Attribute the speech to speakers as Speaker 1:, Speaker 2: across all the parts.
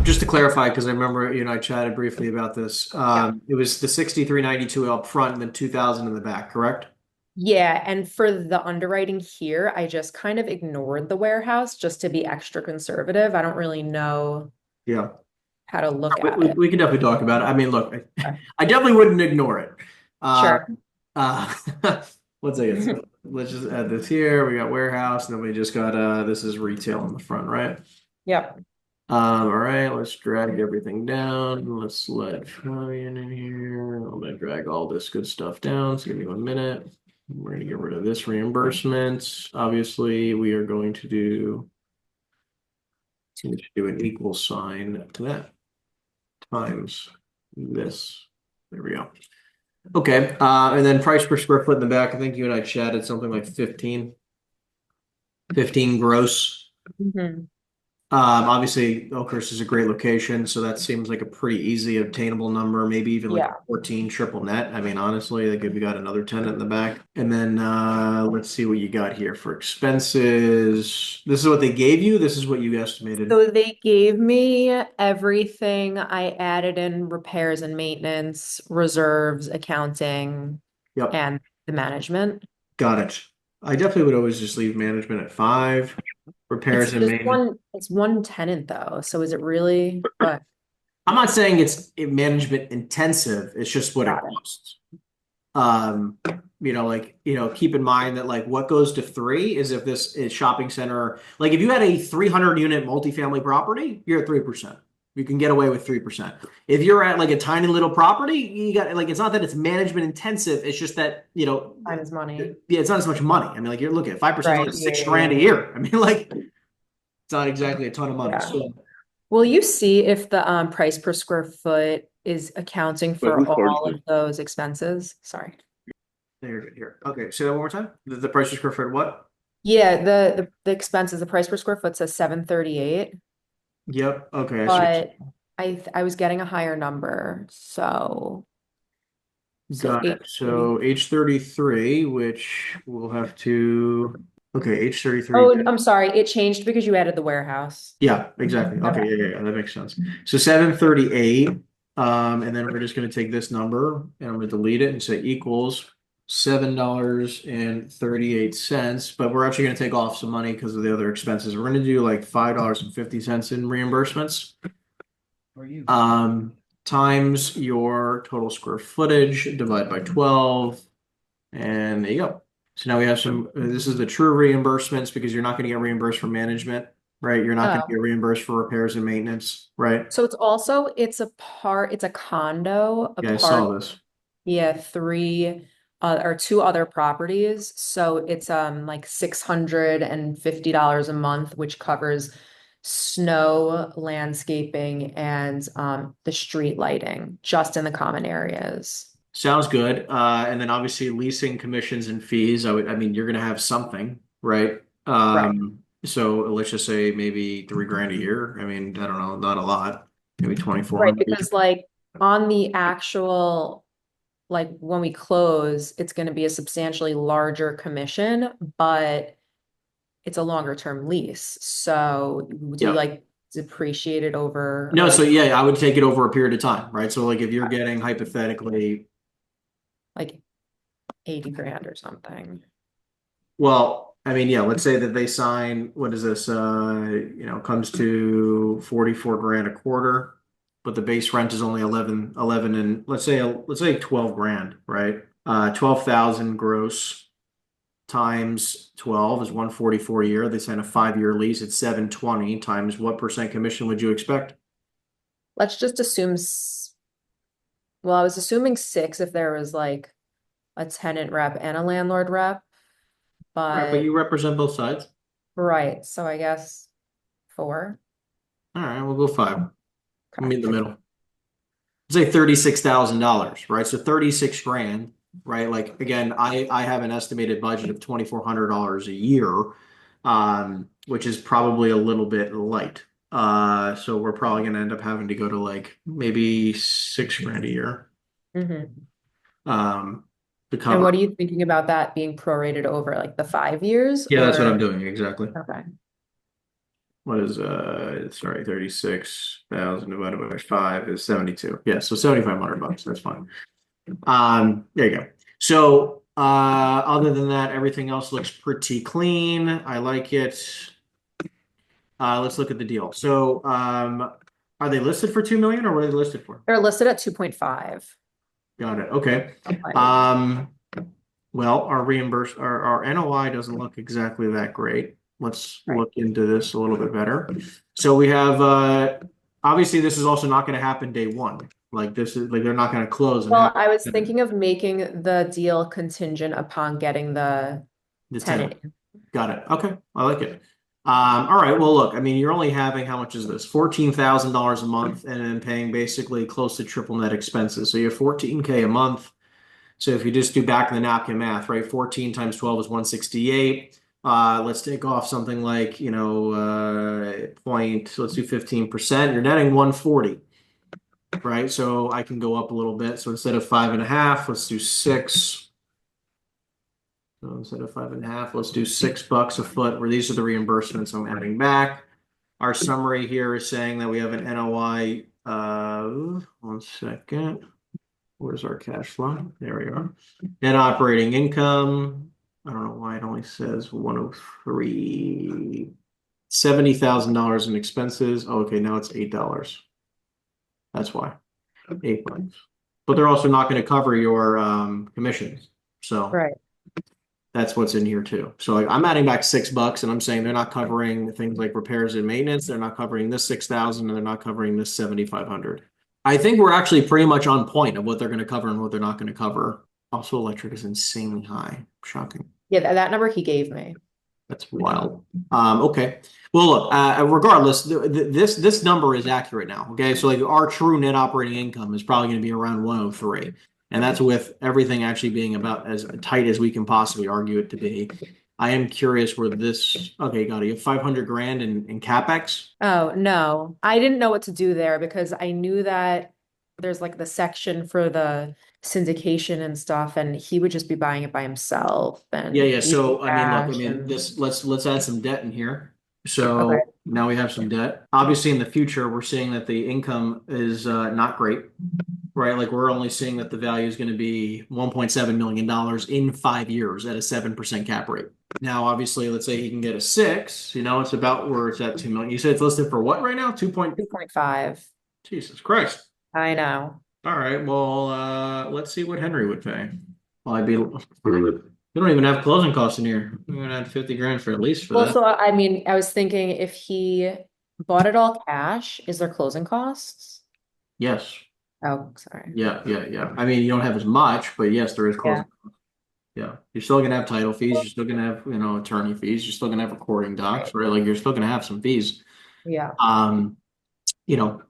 Speaker 1: just to clarify, because I remember you and I chatted briefly about this.
Speaker 2: Yeah.
Speaker 1: It was the 6392 up front and then 2000 in the back, correct?
Speaker 2: Yeah, and for the underwriting here, I just kind of ignored the warehouse just to be extra conservative. I don't really know
Speaker 1: Yeah.
Speaker 2: how to look
Speaker 1: We,
Speaker 2: at
Speaker 1: we,
Speaker 2: it.
Speaker 1: we can definitely talk about it. I mean, look,
Speaker 2: Okay.
Speaker 1: I definitely wouldn't ignore it. Uh,
Speaker 2: Sure.
Speaker 1: uh, one second. So let's just add this here. We got warehouse, and then we just got this is retail in the front, right?
Speaker 2: Yep.
Speaker 1: All right, let's drag everything down. Let's let Fabian in here. I'm gonna drag all this good stuff down. So give me 1 minute. We're gonna get rid of this reimbursement. Obviously, we are going to do an equal sign to that times this. There we go. Okay, and then price per square foot in the back. I think you and I chatted something like 15 gross.
Speaker 2: Hmm.
Speaker 1: Obviously, Oakhurst is a great location, so that seems like a pretty easy obtainable number, maybe even like a
Speaker 2: Yeah.
Speaker 1: 14 triple net. I mean, honestly, like if we got another tenant in the back. And then let's see what you got here for expenses. This is what they gave you. This is what you estimated.
Speaker 2: So they gave me everything. I added in repairs and maintenance, reserves, accounting,
Speaker 1: Yep,
Speaker 2: and the management.
Speaker 1: got it. I definitely would always just leave management at 5, repairs and maintenance.
Speaker 2: It's one tenant though. So is it really what?
Speaker 1: I'm not saying it's management intensive. It's just what it
Speaker 2: Got it.
Speaker 1: costs. Um, keep in mind that like what goes to 3 is if this is shopping center, like if you had a 300 unit multifamily property, you're at 3%. You can get away with 3%. If you're at like a tiny little property, you got like it's not that it's management intensive, it's just that,
Speaker 2: Time is money.
Speaker 1: yeah, it's not as much money. I mean, like you're looking at 5% is
Speaker 2: Right.
Speaker 1: only
Speaker 2: Yeah,
Speaker 1: six
Speaker 2: yeah,
Speaker 1: grand a
Speaker 2: yeah.
Speaker 1: year. I mean, like it's not exactly a ton of money.
Speaker 2: Yeah.
Speaker 1: So
Speaker 2: Will you see if the price per square foot is accounting
Speaker 1: Wait,
Speaker 2: for
Speaker 1: whose card is
Speaker 2: all
Speaker 1: this?
Speaker 2: of those expenses? Sorry.
Speaker 1: there, good here. Okay, say that one more time. The price per square foot, what?
Speaker 2: Yeah, the expenses, the price per square foot says 738,
Speaker 1: Yep. Okay, I see.
Speaker 2: but I was getting a higher number. So
Speaker 1: Got it.
Speaker 2: 830.
Speaker 1: So H33, which we'll have to, okay, H33.
Speaker 2: Oh, I'm sorry. It changed because you added the warehouse.
Speaker 1: Yeah, exactly. Okay,
Speaker 2: Okay.
Speaker 1: yeah, that makes sense. So 738, and then we're just gonna take this number and I'm gonna delete it and say equals $7.38. But we're actually gonna take off some money because of the other expenses. We're gonna do like $5.50 in reimbursements.
Speaker 2: For you.
Speaker 1: Times your total square footage, divide by 12. And there you go. So now we have some, this is the true reimbursements because you're not going to get reimbursed for management, right? You're not going to
Speaker 2: Oh,
Speaker 1: get reimbursed for repairs and maintenance, right?
Speaker 2: so it's a condo, a
Speaker 1: Yeah, I
Speaker 2: part,
Speaker 1: saw this.
Speaker 2: yeah, three or two other properties. So it's like $650 a month, which covers snow, landscaping, and the street lighting just in the common areas.
Speaker 1: Sounds good. And then obviously leasing commissions and fees. I mean, you're going to have something, right?
Speaker 2: Right.
Speaker 1: So let's just say maybe 3 grand a year. I mean, I don't know, not a lot, maybe
Speaker 2: Right,
Speaker 1: 2,400 a year.
Speaker 2: because like on the actual, like when we close, it's going to be a substantially larger commission, but it's a longer term lease. So do you
Speaker 1: Yeah.
Speaker 2: like depreciate it over
Speaker 1: No, so
Speaker 2: like
Speaker 1: yeah, I would take it over a period of time, right? So like if you're getting hypothetically,
Speaker 2: like 80 grand or something?
Speaker 1: well, I mean, yeah, let's say that they sign, what is this, comes to 44 grand a quarter, but the base rent is only 11, and let's say 12 grand, right? 12,000 gross times 12 is 144 a year. They sign a 5 year lease. It's 720 times what percent commission would you expect?
Speaker 2: Let's just assume, well, I was assuming six if there was like a tenant rep and a landlord rep,
Speaker 1: Right, but
Speaker 2: but
Speaker 1: you represent both sides.
Speaker 2: right. So I guess four.
Speaker 1: All right, we'll go 5.
Speaker 2: Okay.
Speaker 1: Meet in the middle. Say $36,000, right? So 36 grand, right? Like again, I have an estimated budget of $2,400 a year, which is probably a little bit light. So we're probably gonna end up having to go to like maybe 6 grand a year,
Speaker 2: Hmm.
Speaker 1: um, to
Speaker 2: And
Speaker 1: cover.
Speaker 2: what are you thinking about that being prorated over like the 5 years
Speaker 1: Yeah, that's what I'm
Speaker 2: or?
Speaker 1: doing exactly.
Speaker 2: Okay.
Speaker 1: what is sorry, 36,000 divided by 5 is 72. Yeah, so 7,500 bucks. That's fine. There you go. So other than that, everything else looks pretty clean. I like it. Let's look at the deal. So are they listed for 2 million or what are they listed for?
Speaker 2: They're listed at 2.5.
Speaker 1: Got it. Okay. Um, well, our NOI doesn't look exactly that great. Let's
Speaker 2: Right.
Speaker 1: look into this a little bit better. So we have obviously this is also not going to happen day one. Like this is like they're not going to close and
Speaker 2: Well,
Speaker 1: have
Speaker 2: I was thinking of making the deal contingent upon getting the
Speaker 1: the
Speaker 2: tenant.
Speaker 1: tenant. Got it. Okay, I like it. All right. Well, look, I mean, you're only having how much is this? $14,000 a month, and then paying basically close to triple net expenses. So you have 14K a month. So if you just do back of the napkin math, right? 14 times 12 is 168. Let's take off something like, let's do 15%. You're netting 140, right? So I can go up a little bit. So instead of 5.5, let's do 6. So instead of 5.5, let's do $6 a foot, where these are the reimbursements I'm adding back. Our summary here is saying that we have an NOI, one second. Where's our cash flow? There we are. Net operating income. I don't know why it only says 103. $70,000 in expenses. Oh, okay, now it's $8. That's why. $8. But they're also not going to cover your commissions. So
Speaker 2: Right.
Speaker 1: that's what's in here too. So like I'm adding back $6 and I'm saying they're not covering things like repairs and maintenance. They're not covering this 6,000 and they're not covering this 7,500. I think we're actually pretty much on point of what they're going to cover and what they're not going to cover. Also, electric is insanely high. Shocking.
Speaker 2: Yeah, that number he gave me.
Speaker 1: That's wild. Okay. Well, look, regardless, this number is accurate now. Okay. So like our true net operating income is probably going to be around 103. And that's with everything actually being about as tight as we can possibly argue it to be. I am curious where this, okay, got it. You have 500 grand in CapEx.
Speaker 2: Oh, no. I didn't know what to do there because I knew that there's like the section for the syndication and stuff, and he would just be buying it by himself
Speaker 1: Yeah,
Speaker 2: and
Speaker 1: yeah.
Speaker 2: using
Speaker 1: So I mean, look, I
Speaker 2: cash
Speaker 1: mean,
Speaker 2: and
Speaker 1: this let's add some debt in here.
Speaker 2: okay.
Speaker 1: So now we have some debt. Obviously, in the future, we're seeing that the income is not great, right? Like we're only seeing that the value is going to be $1.7 million in 5 years at a 7% cap rate. Now, obviously, let's say he can get a 6, it's about where it's at 2 million. You said it's listed for what right now? 2 point,
Speaker 2: 2.5.
Speaker 1: Jesus Christ.
Speaker 2: I know.
Speaker 1: All right, well, let's see what Henry would pay. Well, I'd be, we don't even have closing costs in here. We're gonna add 50 grand for at least for
Speaker 2: Well,
Speaker 1: that.
Speaker 2: so I mean, I was thinking if he bought it all cash, is there closing costs?
Speaker 1: Yes.
Speaker 2: Oh, sorry.
Speaker 1: Yeah, yeah, yeah. I mean, you don't have as much, but yes, there is
Speaker 2: Yeah.
Speaker 1: closing. Yeah. You're still gonna have title fees, you're still gonna have, attorney fees, you're still gonna have recording docs, right? Like you're still gonna have some fees.
Speaker 2: Yeah.
Speaker 1: Um,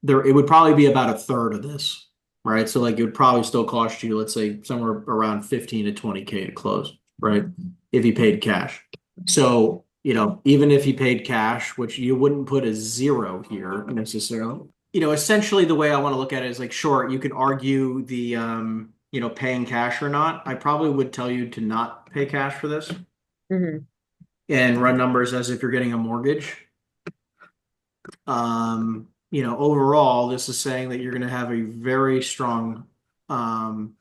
Speaker 1: there it would probably be about a third of this, right? So like it would probably still cost you, let's say, somewhere around 15 to 20K to close, right? If you paid cash. So, even if you paid cash, which you wouldn't put a zero here necessarily. Essentially the way I want to look at it is like, sure, you could argue the paying cash or not. I probably would tell you to not pay cash for this
Speaker 2: Hmm.
Speaker 1: and run numbers as if you're getting a mortgage. Overall, this is saying that you're going to have um,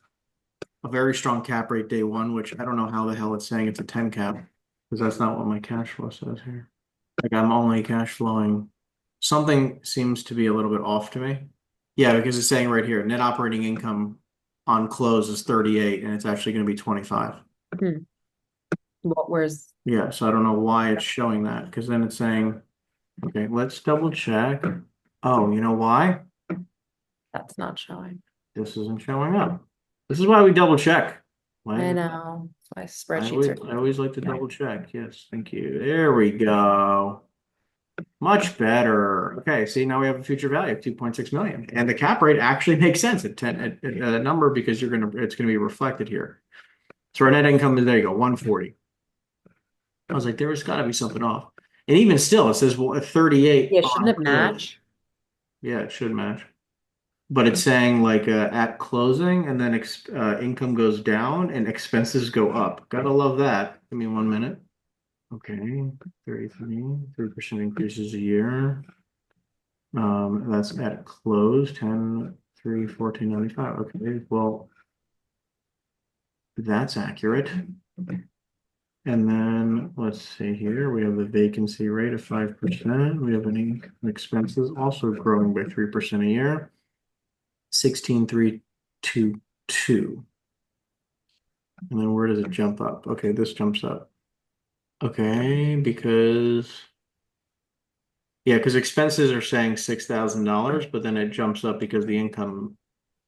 Speaker 1: a very strong cap rate day one, which I don't know how the hell it's saying it's a 10 cap because that's not what my cash flow says here. Like I'm only cash flowing. Something seems to be a little bit off to me. Yeah, because it's saying right here, net operating income on close is 38 and it's actually going to be 25.
Speaker 2: Hmm. Where's
Speaker 1: Yeah, so I don't know why it's showing that because then it's saying, okay, let's double check. Oh, you know why?
Speaker 2: that's not showing?
Speaker 1: This isn't showing up. This is why we double check.
Speaker 2: I
Speaker 1: Why?
Speaker 2: know. My
Speaker 1: I
Speaker 2: spreadsheets
Speaker 1: always,
Speaker 2: are.
Speaker 1: I always like to double check. Yes, thank you. There we go. Much better. Okay, see now we have a future value of 2.6 million. And the cap rate actually makes sense at 10 at a number because it's gonna be reflected here. So our net income is there you go, 140. I was like, there's gotta be something off. And even still, it says well, 38
Speaker 2: Yeah, shouldn't
Speaker 1: on
Speaker 2: it
Speaker 1: close.
Speaker 2: match?
Speaker 1: Yeah, it should match. But it's saying like at closing and then income goes down and expenses go up. Gotta love that. Give me 1 minute. Okay, 33, 3% increases a year. That's at close, 10, 3, 14.95. Okay, well, that's accurate. And then let's see here, we have the vacancy rate of 5%. We have any expenses also growing by 3% a year. 16,322. And then where does it jump up? Okay, this jumps up. Okay, because yeah, because expenses are saying $6,000, but then it jumps up because the income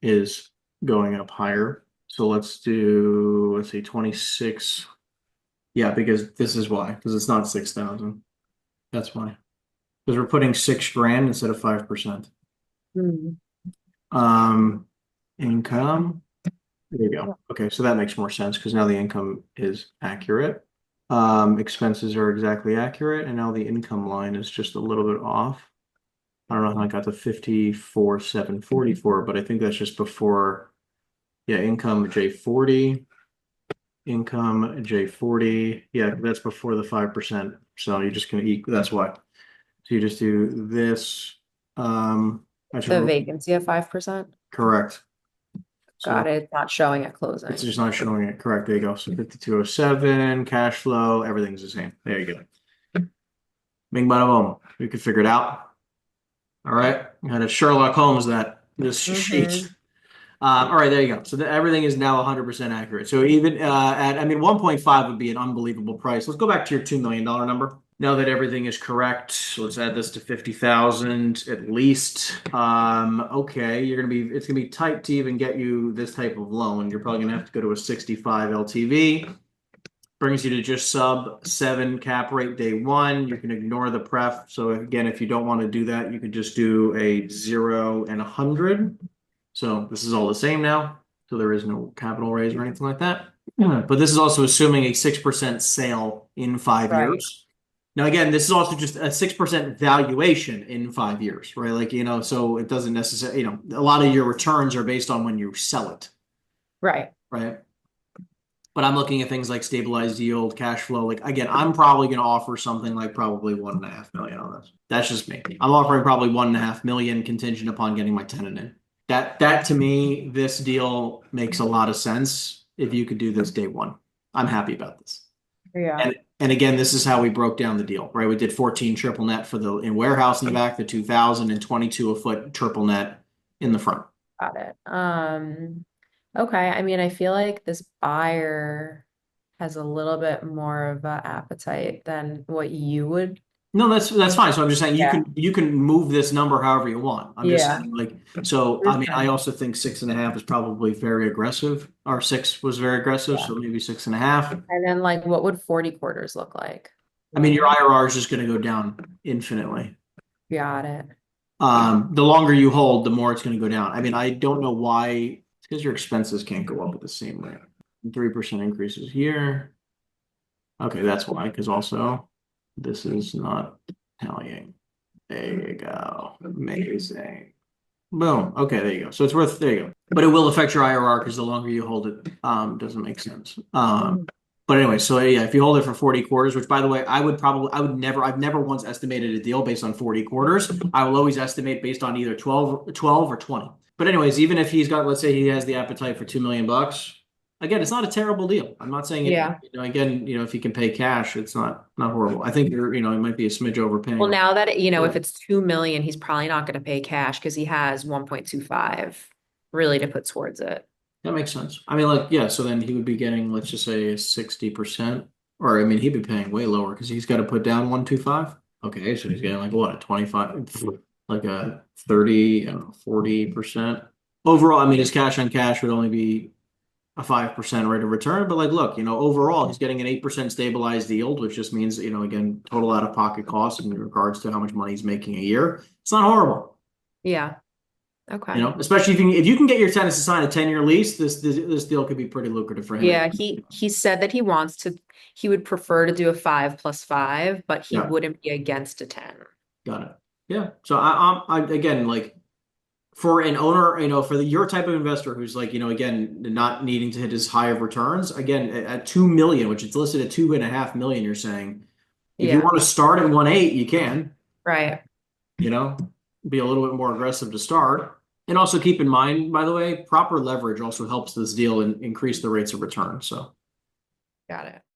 Speaker 1: is going up higher. So let's see, 26. Yeah, because this is why, because it's not 6,000. That's why. Because we're putting 6 grand instead of 5%.
Speaker 2: Hmm.
Speaker 1: Um, income. There you go. Okay, so that makes more sense because now the income is accurate. Expenses are exactly accurate, and now the income line is just a little bit off. I don't know how I got to 54,744, but I think that's just before, yeah, income J40, income J40. Yeah, that's before the 5%. So you're just gonna eat, that's why. So you just do this. I should
Speaker 2: The vacancy of 5%.
Speaker 1: correct.
Speaker 2: Got
Speaker 1: So
Speaker 2: it. It's not showing at
Speaker 1: it's
Speaker 2: closing.
Speaker 1: just not showing it correct. There you go. So 5207, cash flow, everything's the same. There you go. Bing bada boom. We could figure it out. All right. Kind of Sherlock Holmes that this sheet.
Speaker 2: Hmm.
Speaker 1: All right, there you go. So everything is now 100% accurate. So even I mean, 1.5 would be an unbelievable price. Let's go back to your $2 million number. Now that everything is correct, let's add this to 50,000 at least. Okay, it's gonna be tight to even get you this type of loan. You're probably gonna have to go to a 65 LTV. Brings you to just sub 7 cap rate day one. You can ignore the pref. So again, if you don't want to do that, you could just do a 0 and 100. So this is all the same now. So there is no capital raise or anything like that. But this is also assuming a 6% sale in 5 years.
Speaker 2: Right.
Speaker 1: Now, again, this is also just a 6% valuation in 5 years, right? Like, so it doesn't necessarily, a lot of your returns are based on when you sell it,
Speaker 2: Right.
Speaker 1: right? But I'm looking at things like stabilized yield, cash flow. Like again, I'm probably going to offer something like probably 1.5 million on this. That's just me. I'm offering probably 1.5 million contingent upon getting my tenant in. That to me, this deal makes a lot of sense if you could do this day one. I'm happy about this.
Speaker 2: Yeah.
Speaker 1: And again, this is how we broke down the deal, right? We did 14 triple net for the in warehouse in the back, the 2000 and 22 a foot triple net in the front.
Speaker 2: Got it. Okay. I mean, I feel like this buyer has a little bit more of a appetite than what you would
Speaker 1: No, that's
Speaker 2: think.
Speaker 1: fine. So I'm just saying you
Speaker 2: Yeah.
Speaker 1: can move this number however you want. I'm just
Speaker 2: Yeah.
Speaker 1: saying like so
Speaker 2: For
Speaker 1: I mean I
Speaker 2: sure.
Speaker 1: also think 6.5 is probably very aggressive. Or 6 was very aggressive,
Speaker 2: Yeah.
Speaker 1: so maybe 6.5.
Speaker 2: And then like what would 40 quarters look like?
Speaker 1: I mean your
Speaker 2: One.
Speaker 1: IRR is just gonna go down infinitely.
Speaker 2: Got it.
Speaker 1: The longer you hold, the more it's gonna go down. I mean, I don't know why it's because your expenses can't go up at the same rate. 3% increases here. Okay, that's why, because also this is not tallying. There you go. Amazing. Boom. Okay, there you go. So it's worth, there you go. But it will affect your IRR because the longer you hold it, doesn't make sense.
Speaker 2: Mhm.
Speaker 1: But anyway, so yeah, if you hold it for 40 quarters, which by the way, I've never once estimated a deal based on 40 quarters. I will always estimate based on either 12 or 20. But anyways, even if he's got, let's say he has the appetite for 2 million bucks, again, it's not a terrible deal. I'm not saying it,
Speaker 2: Yeah.
Speaker 1: again, if you can pay cash, it's not horrible. I think it might be a smidge overpaying.
Speaker 2: Well, now that, if it's 2 million, he's probably not going to pay cash because he has 1.25 really to put towards it.
Speaker 1: That makes sense. I mean, like, yeah, so then he would be getting, let's just say 60%, or I mean, he'd be paying way lower because he's got to put down 125. Okay, so he's getting like what, a 25, like a 30, I don't know, 40%. Overall, I mean, his cash on cash would only be a 5% rate of return. But like, look, overall, he's getting an 8% stabilized yield, which just means, again, total out of pocket costs in regards to how much money he's making a year. It's not horrible.
Speaker 2: Yeah. Okay.
Speaker 1: Especially if you can get your tenants to sign a 10-year lease, this deal could be pretty lucrative for him.
Speaker 2: Yeah, he said that he would prefer to do a 5 + 5, but he
Speaker 1: Yeah,
Speaker 2: wouldn't be against a 10.
Speaker 1: got it. Yeah. So I again like for an owner, for your type of investor who's like, again, not needing to hit as high of returns, again, at 2 million, which it's listed at 2.5 million, you're saying, If you
Speaker 2: Yeah,
Speaker 1: want to start at 1.8, you can,
Speaker 2: right.
Speaker 1: you know, be a little bit more aggressive to start. And also keep in mind, by the way, proper leverage also helps this deal and increase the rates of return. So.
Speaker 2: Got it.